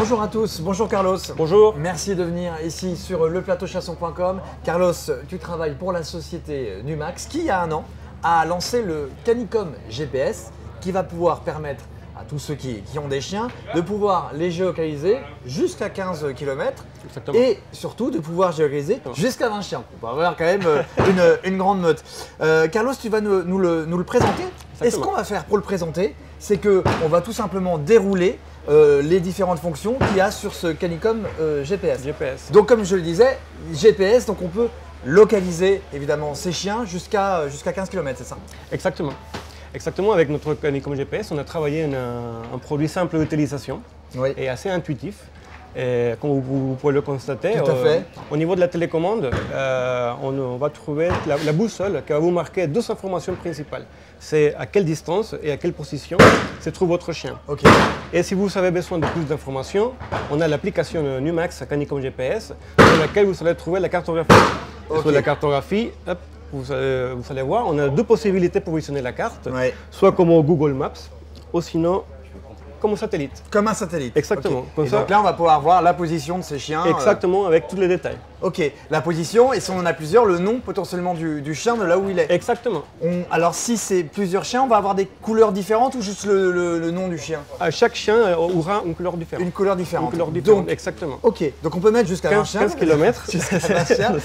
Bonjour à tous, bonjour Carlos. Bonjour. Merci de venir ici sur leplateauchasson.com. Carlos, tu travailles pour la société Numax qui, il y a un an, a lancé le Canicom GPS qui va pouvoir permettre à tous ceux qui ont des chiens de pouvoir les géolocaliser jusqu'à 15 km et surtout de pouvoir géolocaliser jusqu'à 20 chiens. On va avoir quand même une grande meute. Carlos, tu vas nous le présenter. Et ce qu'on va faire pour le présenter, c'est qu'on va tout simplement dérouler les différentes fonctions qu'il y a sur ce Canicom GPS. Donc comme je le disais, GPS, donc on peut localiser évidemment ces chiens jusqu'à 15 km, c'est ça? Exactement. Exactement, avec notre Canicom GPS, on a travaillé un produit simple d'utilisation et assez intuitif. Et comme vous pouvez le constater, tout à fait. Au niveau de la télécommande, on va trouver la boussole qui va vous marquer deux informations principales. C'est à quelle distance et à quelle position se trouve votre chien. Okay. Et si vous avez besoin de plus d'informations, on a l'application Numax Canicom GPS sur laquelle vous allez trouver la cartographie. Okay. Sur la cartographie, hop, vous allez voir, on a deux possibilités pour visionner la carte, soit comme au Google Maps, ou sinon comme un satellite. Comme un satellite. Exactement. Okay. Et donc là, on va pouvoir voir la position de ces chiens. Exactement, avec tous les détails. Ok, la position, et si on en a plusieurs, le nom potentiellement du chien, de là où il est. Exactement. Alors si c'est plusieurs chiens, on va avoir des couleurs différentes ou juste le nom du chien? Chaque chien aura une couleur différente. Une couleur différente. Une couleur différente, donc, exactement. Ok, donc on peut mettre jusqu'à 20 chiens. 15 km. Jusqu'à 20 chiens.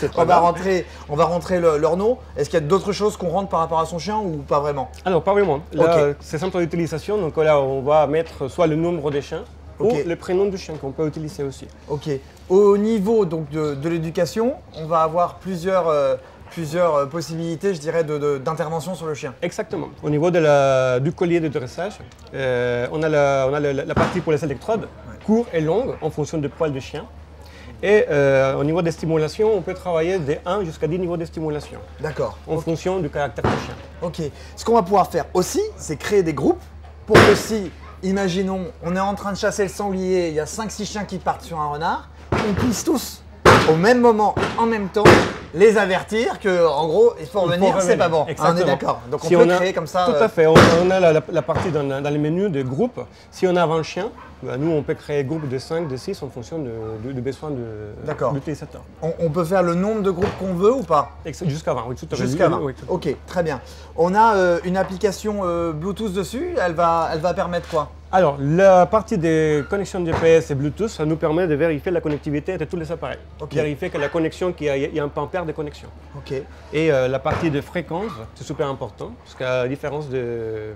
on va rentrer leur nom. Est-ce qu'il y a d'autres choses qu'on rentre par rapport à son chien ou pas vraiment? Alors pas vraiment. Là, c'est simple d'utilisation, donc là on va mettre soit le nombre des chiens, ou le prénom du chien qu'on peut utiliser aussi. Ok. Au niveau donc, de l'éducation, on va avoir plusieurs possibilités, je dirais, d'intervention sur le chien. Exactement. Au niveau du collier de dressage, on a la partie pour les électrodes, courts et longues, en fonction du poil du chien. Et au niveau des stimulations, on peut travailler de 1 jusqu'à 10 niveaux de stimulation. D'accord. En fonction du caractère du chien. Ok. Ce qu'on va pouvoir faire aussi, c'est créer des groupes pour que si, imaginons, on est en train de chasser le sanglier, il y a 5-6 chiens qui partent sur un renard, on puisse tous, au même moment, en même temps, les avertir que, en gros, il faut revenir, c'est pas bon. On est d'accord. Donc si on peut créer comme ça. Tout à fait. On a la partie dans les menus de groupe. Si on a 20 chiens, nous on peut créer groupe de 5, de 6 en fonction du besoin de l'utilisateur. On peut faire le nombre de groupes qu'on veut ou pas? Jusqu'à 20, oui, tout à fait. Jusqu'à 20. Oui, ok, très bien. On a une application Bluetooth dessus, elle va permettre quoi? Alors, la partie des connexions GPS et Bluetooth, ça nous permet de vérifier la connectivité entre tous les appareils. Vérifier que la connexion, qu'il y a un paire de connexion. Et la partie de fréquence, c'est super important, parce qu'à la différence des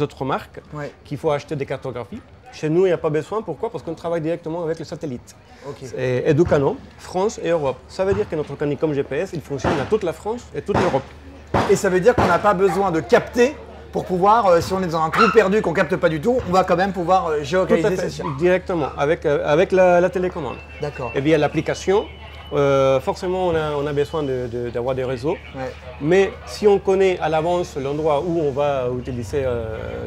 autres marques, qu'il faut acheter des cartographies. Chez nous, il n'y a pas besoin. Pourquoi? Parce qu'on travaille directement avec le satellite. Et deux canaux, France et Europe. Ça veut dire que notre Canicom GPS, il fonctionne à toute la France et toute l'Europe. Et ça veut dire qu'on n'a pas besoin de capter pour pouvoir, si on est dans un trou perdu qu'on ne capte pas du tout, on va quand même pouvoir géolocaliser ces chiens. Directement, avec la télécommande. D'accord. Et via l'application, forcément on a besoin d'avoir des réseaux. Mais si on connaît à l'avance l'endroit où on va utiliser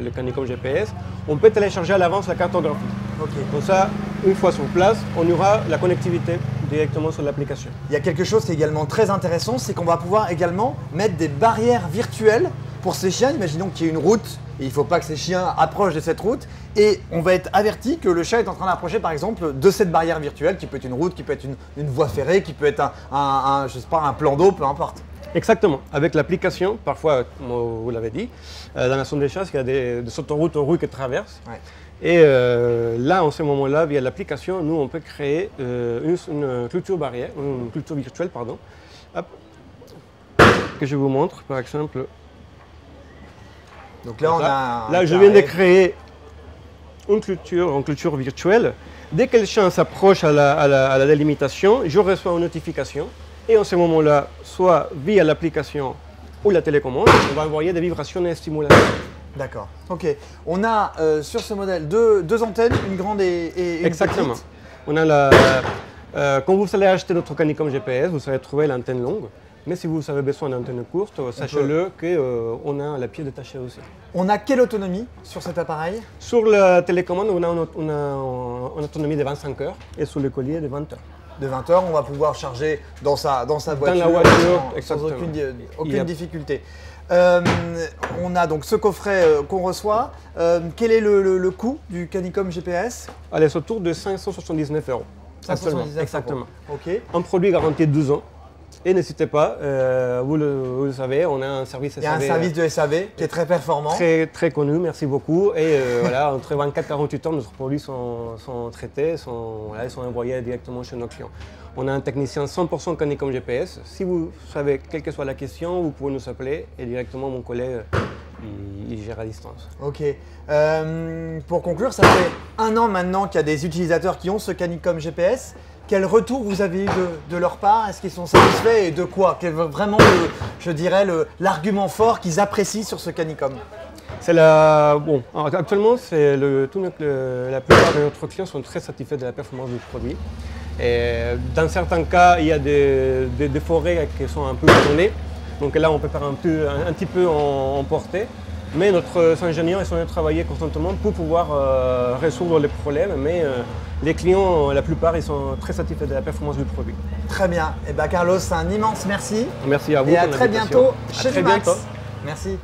le Canicom GPS, on peut télécharger à l'avance la cartographie. Comme ça, une fois sur place, on aura la connectivité directement sur l'application. Il y a quelque chose qui est également très intéressant, c'est qu'on va pouvoir également mettre des barrières virtuelles pour ces chiens. Imaginons qu'il y ait une route et il ne faut pas que ces chiens approchent de cette route et on va être averti que le chat est en train d'approcher par exemple de cette barrière virtuelle qui peut être une route, qui peut être une voie ferrée, qui peut être je sais pas, un plan d'eau, peu importe. Exactement. Avec l'application, parfois, comme vous l'avez dit, dans la zone des chats, il y a des autoroutes aux rues qui traversent. Et là, en ce moment-là, via l'application, nous, on peut créer une clôture barrière, une clôture virtuelle, pardon, hop, que je vous montre, par exemple. Donc là, là, je viens de créer une clôture virtuelle. Dès que le chien s'approche à la délimitation, je reçois une notification. Et en ce moment-là, soit via l'application ou la télécommande, on va envoyer des vibrations et des stimulations. D'accord. Ok. On a sur ce modèle deux antennes, une grande et une Exactement. petite. On a quand vous allez acheter notre Canicom GPS, vous allez trouver l'antenne longue. Mais si vous avez besoin d'antenne courte, sachez-le qu'on a la pied détachée aussi. On a quelle autonomie sur cet appareil? Sur la télécommande, on a une autonomie de 25 heures et sur le collier de 20 heures. de 20 heures, on va pouvoir charger dans sa voiture, dans la voiture sans aucune difficulté. On a donc ce coffret qu'on reçoit. Quel est le coût du Canicom GPS? Allez, c'est autour de 579 €. 579 €. Exactement. Ok. Un produit garanti 12 ans. Et n'hésitez pas, vous le savez, on a un service SAV. Il y a un service de SAV qui est très performant. Très, très connu, merci beaucoup. Et voilà, entre 24 et 48 heures, nos produits sont traités, sont envoyés directement chez nos clients. On a un technicien 100% Canicom GPS. Si vous savez, quelle que soit la question, vous pouvez nous appeler et directement mon collègue, il gère à distance. Ok. Pour conclure, ça fait 1 an maintenant qu'il y a des utilisateurs qui ont ce Canicom GPS. Quel retour vous avez eu de leur part? Est-ce qu'ils sont satisfaits et de quoi? Quel est vraiment, je dirais, l'argument fort qu'ils apprécient sur ce Canicom? Bon, actuellement, la plupart de notre clients sont très satisfaits de la performance du produit. Et dans certains cas, il y a des forêts qui sont un peu tournées. Donc là, on peut faire un petit peu en portée. Mais notre ingénieur est en train de travailler constantement pour pouvoir résoudre les problèmes. Mais les clients, la plupart, ils sont très satisfaits de la performance du produit. Très bien. Et bien Carlos, un immense merci. Merci à vous. Et à très bientôt chez Numax. Merci.